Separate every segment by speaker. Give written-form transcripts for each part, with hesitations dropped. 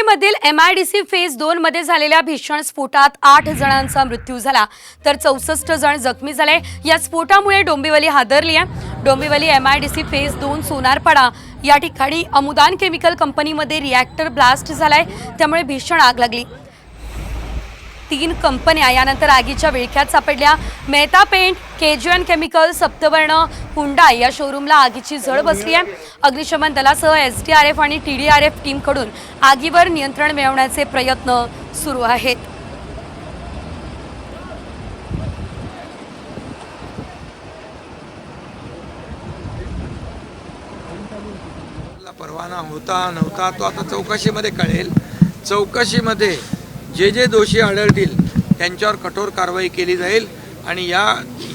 Speaker 1: डोंबिवलीमधील MIDC phase 2 मध्ये झालेल्या भीषण स्फोटात 8 जणांचा मृत्यू झाला तर 64 जण जखमी झाले। या स्फोटामुळे डोंबिवली हादरली आहे। डोंबिवली MIDC फेज 2 सोनारपाडा या ठिकाणी अमुदान केमिकल कंपनीमध्ये रिएक्टर ब्लास्ट झालाय, त्यामुळे भीषण आग लागली। 3 कंपन्या यानंतर आगीच्या विळख्यात सापडल्या। Mehta paint, KGN chemical, Saptavarna, Hyundai या शोरूमला आगीची झळ बसली आहे। अग्निशमन दलासह SDRF आणि TDRF टीमकडून आगीवर नियंत्रण मिळवण्याचे प्रयत्न सुरू आहेत।
Speaker 2: परवाना होता नव्हता तो आता चौकशीमध्ये कळेल। चौकशीमध्ये जे दोषी आढळतील त्यांच्यावर कठोर कारवाई केली जाईल आणि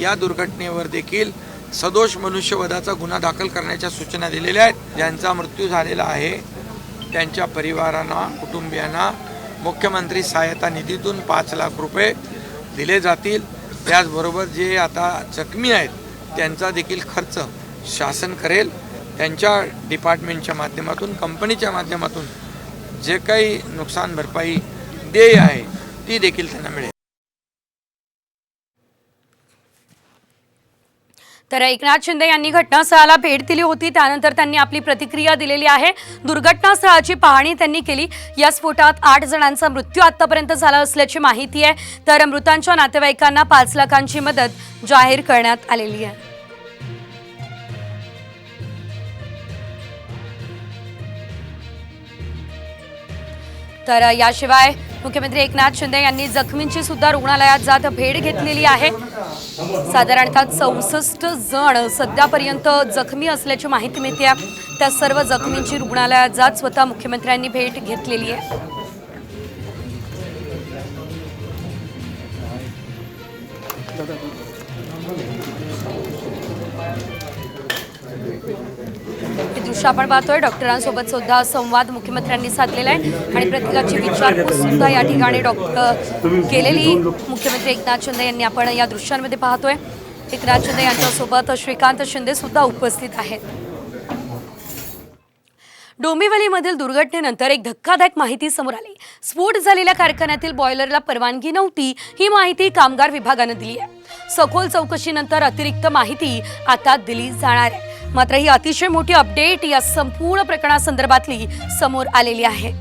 Speaker 2: या दुर्घटनेवर देखील सदोष मनुष्यवधाचा गुन्हा दाखल करण्याच्या सूचना दिलेल्या आहेत। ज्यांचा मृत्यू झालेला आहे त्यांच्या परिवारांना, कुटुंबियांना मुख्यमंत्री सहायता निधीतून 5 लाख रुपये दिले जातील। त्याचबरोबर जे आता जखमी आहेत त्यांचा देखील खर्च शासन करेल। त्यांच्या डिपार्टमेंटच्या माध्यमातून, कंपनीच्या माध्यमातून जे काही नुकसान भरपाई देय आहे ती देखील त्यांना मिळेल।
Speaker 1: तर एकनाथ शिंदे यांनी घटनास्थळाला भेट दिली होती, त्यानंतर त्यांनी आपली प्रतिक्रिया दिलेली आहे। दुर्घटनास्थळाची पाहणी त्यांनी केली। या स्फोटात 8 जणांचा मृत्यू आतापर्यंत झाला असल्याची माहिती आहे, तर मृतांच्या नातेवाईकांना 5 लाखांची मदत जाहीर करण्यात आलेली आहे। तर याशिवाय मुख्यमंत्री एकनाथ शिंदे यांनी जखमींची सुद्धा रुग्णालयात जात भेट घेतलेली आहे। साधारणतः 64 जण सध्यापर्यंत जखमी असल्याची माहिती मिळते आहे। त्या सर्व जखमींची रुग्णालयात जात स्वतः मुख्यमंत्र्यांनी भेट घेतलेली आहे। दृश्य आपण पाहतोय, डॉक्टरांसोबत सुद्धा संवाद मुख्यमंत्र्यांनी साधलेला आहे आणि प्रत्येकाची विचारपूस सुद्धा या ठिकाणी केलेली मुख्यमंत्री एकनाथ शिंदे यांनी आपण या दृश्यांमध्ये पाहतोय। एकनाथ शिंदे यांच्यासोबत श्रीकांत शिंदे सुद्धा उपस्थित आहेत। डोंबिवलीमधील दुर्घटनेनंतर एक धक्कादायक माहिती समोर आली। स्फोट झालेल्या कारखान्यातील बॉयलरला परवानगी नव्हती, ही माहिती कामगार विभागाने दिली आहे। सखोल चौकशीनंतर अतिरिक्त माहिती आता दिली जाणार आहे। मात्र ही अतिशय मोठी अपडेट या संपूर्ण प्रकरणासंदर्भातली समोर आलेली आहे।